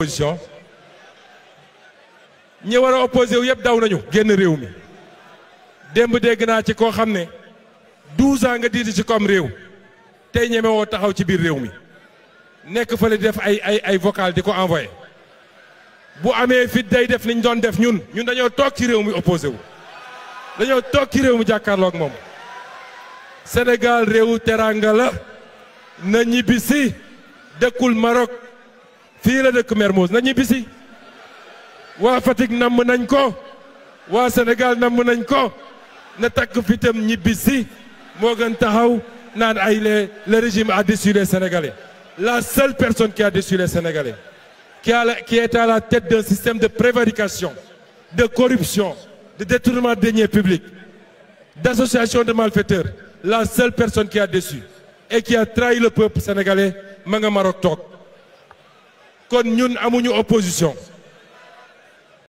opposition ñi war a opposé wu yëpp daw nañu génn réew mi démb dégg naa ci koo xam ne 12 ans nga diiti ci comme réew tey ñeme woo taxaw ci biir réew mi nekk fa la def ay vocal di ko envoyé bu amee fit day def niñ doon def ñun dañoo toog ci réew mi opposé wu dañoo toog ci réew mi jàkkaarloog moom Sénégal réewu teranga la na ñibbisi dëkkul Maroc fii la dëkk Mermoz na ñibbisi waa Fatick namm nañ ko waa Sénégal namm nañ ko na takk fitam ñibbisi moo gën taxaw naan ay le régime a déçu les Sénégalais. La seule personne qui a déçu les Sénégalais, qui est à la tête d'un système de prévarication, de corruption, de détournement de deniers publics, d'association de malfaiteurs, la seule personne qui a déçu et qui a trahi le peuple sénégalais ma nga Maroc toog kon ñun amuñu opposition